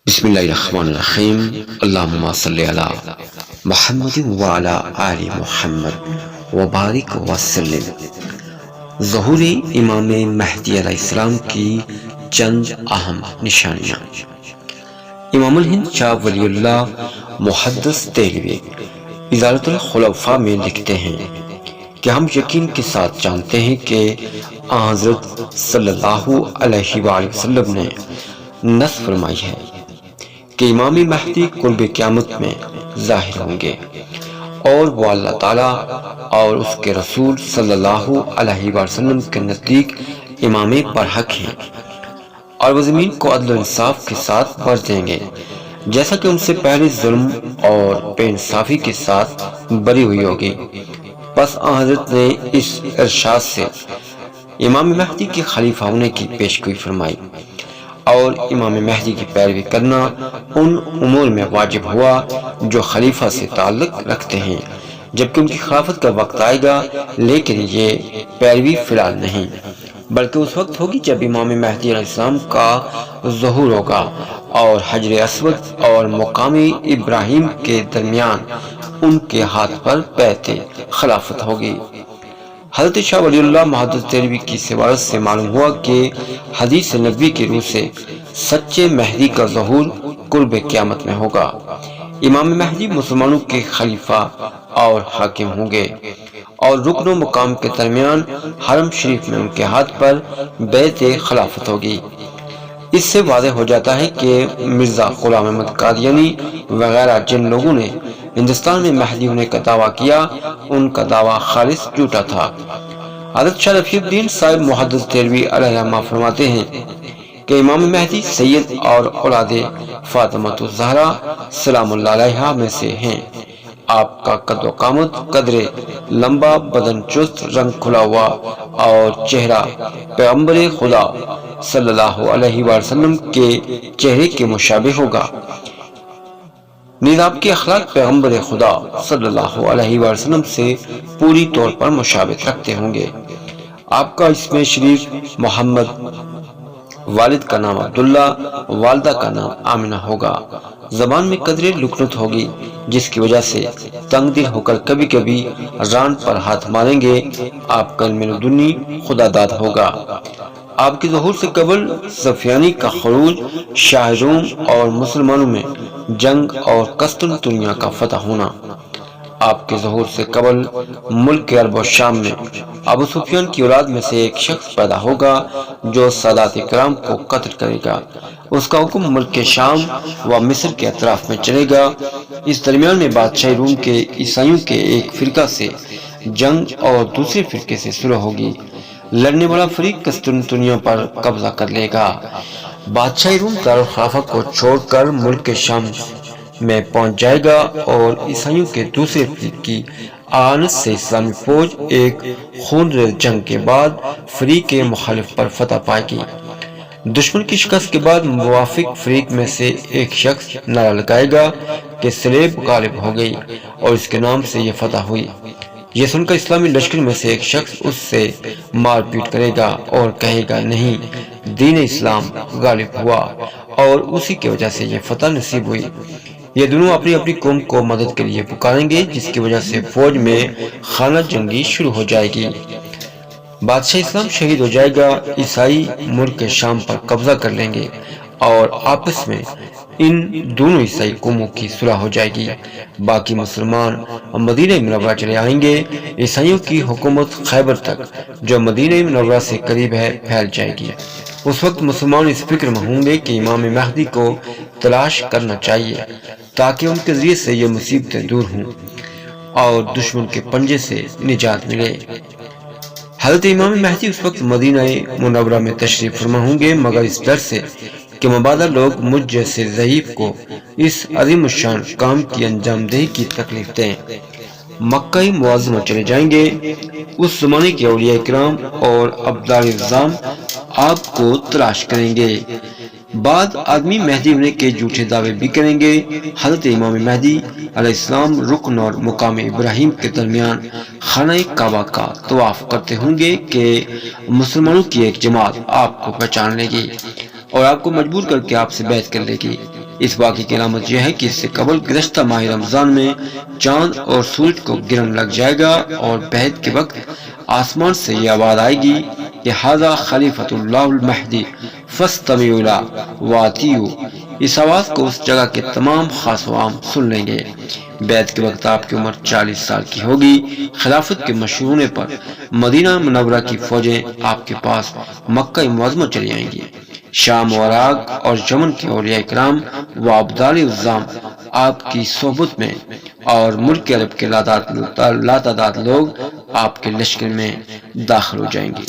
بسم اللہ الرحمن الرحیم۔ اللہم صلی علی محمد وعلی آل محمد وبارک وسلم۔ ظہور امام مہدی علیہ السلام کی چند اہم نشانیاں۔ امام الہند شاہ ولی اللہ محدث دہلوی ازالۃ الخلفاء میں لکھتے ہیں کہ ہم یقین کے ساتھ جانتے ہیں کہ حضرت صلی اللہ علیہ وآلہ وسلم نے نص فرمائی ہے کہ امام مہدی قرب قیامت میں ظاہر ہوں گے اور وہ اللہ تعالیٰ اور اس کے رسول صلی اللہ علیہ وسلم کے نزدیک امام برحق ہیں، اور وہ زمین کو عدل و انصاف کے ساتھ بھر دیں گے جیسا کہ ان سے پہلے ظلم اور بے انصافی کے ساتھ بری ہوئی ہوگی۔ پس حضرت نے اس ارشاد سے امام مہدی کے خلیفہ ہونے کی پیشگوئی فرمائی اور امام مہدی کی پیروی کرنا ان امور میں واجب ہوا جو خلیفہ سے تعلق رکھتے ہیں، جبکہ ان کی خلافت کا وقت آئے گا، لیکن یہ پیروی فی الحال نہیں، بلکہ اس وقت ہوگی جب امام مہدی علیہ السلام کا ظہور ہوگا اور حجر اسود اور مقام ابراہیم کے درمیان ان کے ہاتھ پر بیعت خلافت ہوگی۔ حضرت شاہ ولی اللہ محدث دہلوی کی روایت سے معلوم ہوا کہ حدیث نبوی کی روح سے سچے مہدی کا ظہور قرب قیامت میں ہوگا۔ امام مہدی مسلمانوں کے خلیفہ اور حاکم ہوں گے اور رکن و مقام کے درمیان حرم شریف میں ان کے ہاتھ پر بیعت خلافت ہوگی۔ اس سے واضح ہو جاتا ہے کہ مرزا غلام احمد قادیانی وغیرہ جن لوگوں نے ہندوستان میں مہدی ہونے کا دعویٰ کیا، ان کا دعویٰ خالص جھوٹا تھا۔ حضرت شاہ رفیع الدین صاحب محدث دہلوی علیہ الرحمہ فرماتے ہیں کہ امام مہدی سید اور اولاد فاطمہ الزہرا سلام اللہ علیہا میں سے ہیں۔ آپ کا قد و قامت قدرے لمبا، بدن چست، رنگ کھلا ہوا اور چہرہ پیغمبر خدا صلی اللہ علیہ وسلم کے چہرے کے مشابہ ہوگا، نیز آپ کے اخلاق پیغمبر خدا صلی اللہ علیہ وسلم سے پوری طور پر مشابہت رکھتے ہوں گے۔ آپ کا اسم شریف محمد، والد کا نام عبداللہ، والدہ کا نام آمنہ ہوگا۔ زبان میں قدرے لکنت ہوگی جس کی وجہ سے تنگ دل ہو کر کبھی کبھی ران پر ہاتھ ماریں گے۔ آپ کا علم لدنی خدا داد ہوگا۔ آپ کے ظہور سے قبل سفیانی کا خروج، شاہ روم اور مسلمانوں میں جنگ اور قسطنطنیہ کا فتح ہونا۔ آپ کے ظہور سے قبل ملک عرب و شام میں ابو سفیان کی اولاد میں سے ایک شخص پیدا ہوگا جو سادات کرام کو قتل کرے گا۔ اس کا حکم ملک شام و مصر کے اطراف میں چلے گا۔ اس درمیان میں بادشاہ روم کے عیسائیوں کے ایک فرقہ سے جنگ اور دوسرے فرقے سے صلح ہوگی۔ لڑنے والا فریق قسطنطنیہ پر قبضہ کر لے گا۔ بادشاہ روم دارالخلافہ کو چھوڑ کر ملک شام میں پہنچ جائے گا اور عیسائیوں کے دوسرے فریق کی اعانت سے اسلامی فوج ایک خونریز جنگ کے بعد فریق مخالف پر فتح پائے گی۔ دشمن کی شکست کے بعد موافق فریق میں سے ایک شخص نعرہ لگائے گا کہ صلیب غالب ہو گئی، اور اس کے نام سے یہ فتح ہوئی۔ یہ سن کر اسلامی لشکر میں سے ایک شخص اس سے مار پیٹ کرے گا اور کہے گا نہیں، دین اسلام غالب ہوا، اور اسی کی وجہ سے یہ فتح نصیب ہوئی۔ یہ دونوں اپنی اپنی قوم کو مدد کے لیے پکاریں گے، جس کی وجہ سے فوج میں خانہ جنگی شروع ہو جائے گی۔ بادشاہ اسلام شہید ہو جائے گا، عیسائی ملک شام پر قبضہ کر لیں گے اور آپس میں ان دونوں عیسائی قوموں کی صلح ہو جائے گی۔ باقی مسلمان مدینہ منورہ چلے آئیں گے۔ عیسائیوں کی حکومت خیبر تک، جو مدینہ منورہ سے قریب ہے، پھیل جائے گی۔ اس وقت مسلمان اس فکر میں ہوں گے کہ امام مہدی کو تلاش کرنا چاہیے تاکہ ان کے ذریعے سے یہ مصیبتیں دور ہوں اور دشمن کے پنجے سے نجات ملے۔ حضرت امام مہدی اس وقت مدینہ منورہ میں تشریف فرما ہوں گے، مگر اس ڈر سے کہ مبادہ لوگ مجھ جیسے ضعیف کو اس عظیم الشان کام کی انجام دہی کی تکلیف دیں، مکہ معظمہ چلے جائیں گے۔ اس زمانے کے اولیاء کرام اور ابدال نظام آپ کو تلاش کریں گے۔ بعد آدمی مہدی ہونے کے جھوٹے دعوے بھی کریں گے۔ حضرت امام مہدی علیہ السلام رکن اور مقام ابراہیم کے درمیان خانہ کعبہ کا طواف کرتے ہوں گے کہ مسلمانوں کی ایک جماعت آپ کو پہچان لے گی اور آپ کو مجبور کر کے آپ سے بیعت کر لے گی۔ اس واقعے کی علامت یہ ہے کہ اس سے قبل گزشتہ ماہ رمضان میں چاند اور سورج کو گرہن لگ جائے گا اور بیعت کے وقت آسمان سے یہ آواز آئے گی کہ ھذا خلیفۃ اللہ المہدی فاستمعوا له واطیعوا۔ اس آواز کو اس جگہ کے تمام خاص و عام سن لیں گے۔ بیعت کے وقت آپ کی عمر 40 سال کی ہوگی۔ خلافت کے مشروع ہونے پر مدینہ منورہ کی فوجیں آپ کے پاس مکہ معظمہ چلی آئیں گی۔ شام و عراق اور یمن کے اولیاء کرام و ابدال عظام آپ کی صحبت میں اور ملک عرب کے لاتعداد لوگ آپ کے لشکر میں داخل ہو جائیں گے۔